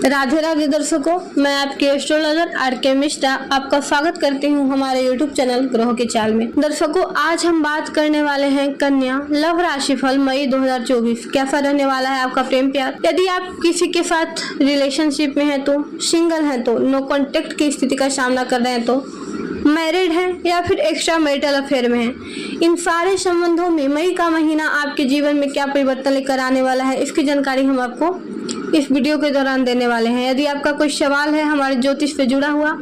राधे राधे दर्शकों, मैं आपके एस्ट्रोलॉजर आर.के. मिश्रा आपका स्वागत करती हूं हमारे यूट्यूब चैनल ग्रहों के चाल में। दर्शकों, आज हम बात करने वाले हैं कन्या लव राशिफल मई 2024 कैसा रहने वाला है आपका प्रेम प्यार। यदि आप किसी के साथ रिलेशनशिप में हैं तो, सिंगल हैं तो, नो कॉन्टेक्ट की स्थिति का सामना कर रहे हैं तो, मैरिड है या फिर एक्स्ट्रा मैरिटल अफेयर में है, इन सारे संबंधों में मई का महीना आपके जीवन में क्या परिवर्तन लेकर आने वाला है, इसकी जानकारी हम आपको इस वीडियो के दौरान देने वाले हैं। यदि आपका कोई सवाल है हमारे ज्योतिष से जुड़ा हुआ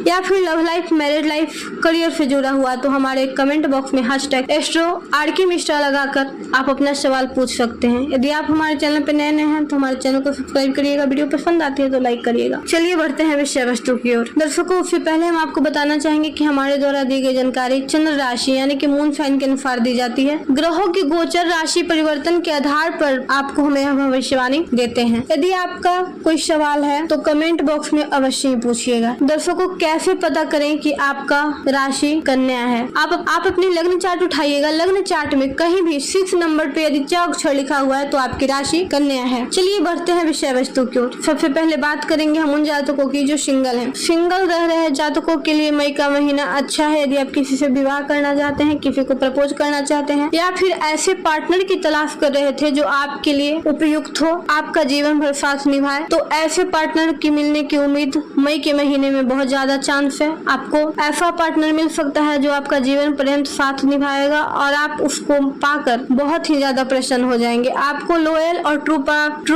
या फिर love life, married life, career से जुड़ा हुआ तो हमारे कमेंट बॉक्स में #एस्ट्रो आर.के. मिश्रा लगाकर आप अपना सवाल पूछ सकते हैं। यदि आप हमारे चैनल पर नए हैं तो हमारे चैनल को सब्सक्राइब करिएगा, वीडियो पसंद आती है तो लाइक करिएगा। चलिए बढ़ते हैं विषय वस्तु की ओर। दर्शकों, उससे पहले हम आपको बताना चाहेंगे कि हमारे द्वारा दी गई जानकारी चंद्र राशि यानी कि मून साइन के अनुसार दी जाती है। ग्रहों की गोचर राशि परिवर्तन के आधार पर आपको हमें भविष्यवाणी देते हैं। यदि आपका कोई सवाल है तो कमेंट बॉक्स में अवश्य ही पूछिएगा। दर्शकों, कैसे पता करें कि आपका राशि कन्या है? आप अपनी लग्न चार्ट उठाइएगा। लग्न चार्ट में कहीं भी 6 नंबर पे यदि 4 अक्षर लिखा हुआ है तो आपकी राशि कन्या है। चलिए बढ़ते हैं विषय वस्तु की ओर। सबसे पहले बात करेंगे हम उन जातकों की जो सिंगल हैं। सिंगल रह रहे जातकों के लिए मई का महीना अच्छा है। यदि आप किसी से विवाह करना चाहते हैं, किसी को प्रपोज करना चाहते हैं या फिर ऐसे पार्टनर की तलाश कर रहे थे जो आपके लिए उपयुक्त हो, आपका जीवन भर साथ निभाए, तो ऐसे पार्टनर की मिलने की उम्मीद मई के महीने में बहुत ज्यादा चांस है। आपको ऐसा पार्टनर मिल सकता है जो आपका जीवन पर्यंत साथ निभाएगा और आप उसको पाकर बहुत ही ज्यादा प्रसन्न हो जाएंगे। आपको लॉयल और ट्रू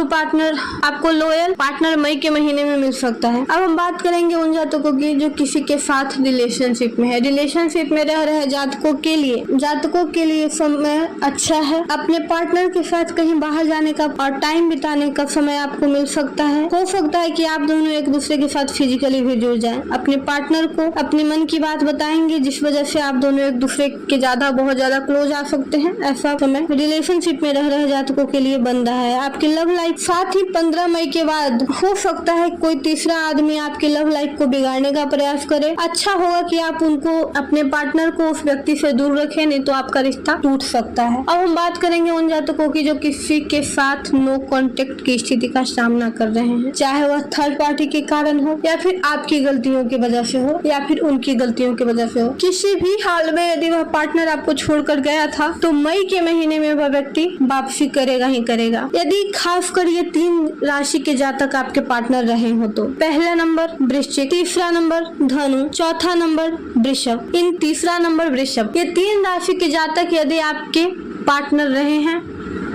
पार्टनर मई के महीने में मिल सकता है। अब हम बात करेंगे उन जातकों की जो किसी के साथ रिलेशनशिप में है। रिलेशनशिप में रह रहे जातकों के लिए समय अच्छा है। अपने पार्टनर के साथ कहीं बाहर जाने का और टाइम बिताने का समय आपको मिल सकता है। हो सकता है कि आप दोनों एक दूसरे के साथ फिजिकली भी जुड़ जाएं। अपने पार्टनर को अपने मन की बात बताएंगे जिस वजह से आप दोनों एक दूसरे के बहुत ज्यादा क्लोज आ सकते हैं। ऐसा समय रिलेशनशिप में रह रहे जातकों के लिए बन रहा है। आपकी लव लाइफ साथ ही 15 मई के बाद हो सकता है कोई तीसरा आदमी आपकी लव लाइफ को बिगाड़ने का प्रयास करे। अच्छा होगा कि आप उनको, अपने पार्टनर को उस व्यक्ति से दूर रखें, नहीं तो आपका रिश्ता टूट सकता है। अब हम बात करेंगे उन जातकों की जो किसी के साथ नो कॉन्टेक्ट की स्थिति का सामना कर रहे हैं, चाहे वह थर्ड पार्टी के कारण हो या फिर आपकी गलतियों की वजह से हो या फिर उनकी गलतियों की वजह से हो। किसी भी हाल में यदि वह पार्टनर आपको छोड़कर गया था तो मई के महीने में वह व्यक्ति वापसी करेगा ही करेगा। यदि खासकर ये 3 राशि के जातक आपके पार्टनर रहे हो तो पहला नंबर वृश्चिक, तीसरा नंबर धनु, चौथा नंबर वृषभ। इन तीसरा नंबर वृषभ, ये 3 राशि के जातक यदि आपके पार्टनर रहे हैं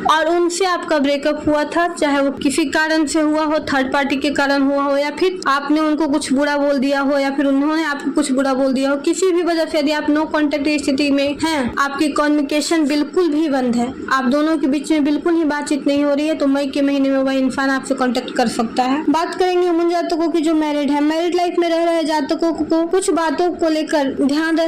और उनसे आपका ब्रेकअप हुआ था, चाहे वो किसी कारण से हुआ हो, थर्ड पार्टी के कारण हुआ हो या फिर आपने उनको कुछ बुरा बोल दिया हो या फिर उन्होंने आपको कुछ बुरा बोल दिया हो, किसी भी वजह से यदि आप नो कॉन्टेक्ट की स्थिति में हैं, आपकी कम्युनिकेशन बिल्कुल भी बंद है, आप दोनों के बीच में बिल्कुल ही बातचीत नहीं हो रही है, तो मई के महीने में वह इंसान आपसे कॉन्टेक्ट कर सकता है। बात करेंगे उन जातकों की जो मैरिड है। मैरिड लाइफ में रह रहे जातकों को कुछ बातों को लेकर ध्यान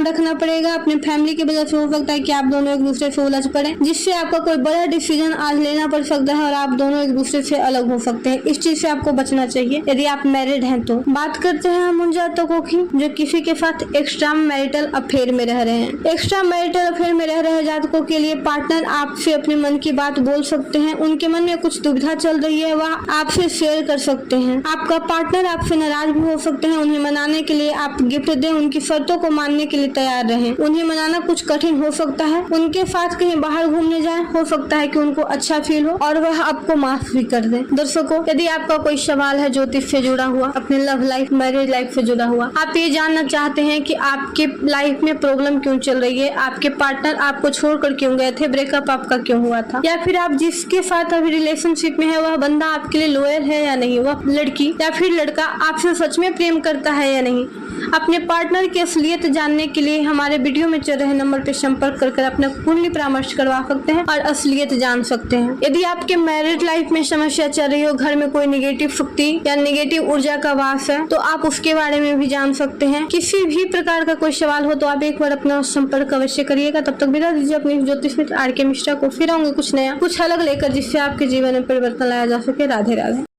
रखना पड़ेगा। अपने फैमिली की वजह से हो सकता है कि आप दोनों एक दूसरे से उलझ पड़े, जिससे आपका कोई बड़ा डिसीजन आज लेना पड़ सकता है और आप दोनों एक दूसरे से अलग हो सकते हैं। इस चीज से आपको बचना चाहिए यदि आप मैरिड हैं तो। बात करते हैं हम उन जातकों की जो किसी के साथ एक्स्ट्रा मैरिटल अफेयर में रह रहे हैं। एक्स्ट्रा मैरिटल अफेयर में रह रहे जातकों के लिए पार्टनर आपसे अपने मन की बात बोल सकते हैं। उनके मन में कुछ दुविधा चल रही है, वह आपसे शेयर कर सकते हैं। आपका पार्टनर आपसे नाराज भी हो सकते हैं। उन्हें मनाने के लिए आप गिफ्ट दें, उनकी शर्तों को मानने के लिए तैयार रहें। उन्हें मनाना कुछ कठिन हो सकता है। उनके साथ कहीं बाहर घूमने जाएं, हो सकता है कि उनको अच्छा फील हो और वह आपको माफ भी कर दे। दर्शकों, यदि आपका कोई सवाल है ज्योतिष से जुड़ा हुआ, अपने लव लाइफ, मैरिज लाइफ से जुड़ा हुआ, आप ये जानना चाहते हैं कि आपके लाइफ में प्रॉब्लम क्यों चल रही है, आपके पार्टनर आपको छोड़कर क्यों गए थे, ब्रेकअप आपका क्यों हुआ था, या फिर आप जिसके साथ अभी रिलेशनशिप में है वह बंदा आपके लिए लॉयल है या नहीं, वह लड़की या फिर लड़का आपसे सच में प्रेम करता है या नहीं, अपने पार्टनर की असलियत जानने के लिए हमारे वीडियो में चल रहे नंबर पर संपर्क कर अपना कुंडली परामर्श करवा सकते हैं और असलियत जान सकते हैं। यदि आपके मैरिड लाइफ में समस्या चल रही हो, घर में कोई नेगेटिव शक्ति या नेगेटिव ऊर्जा का वास है, तो आप उसके बारे में भी जान सकते हैं। किसी भी प्रकार का कोई सवाल हो तो आप एक बार अपना संपर्क अवश्य करिएगा। तब तक विदा दीजिए अपने ज्योतिष मित्र आर.के. मिश्रा को। फिर आऊंगे कुछ नया, कुछ अलग लेकर, जिससे आपके जीवन में परिवर्तन लाया जा सके। राधे राधे।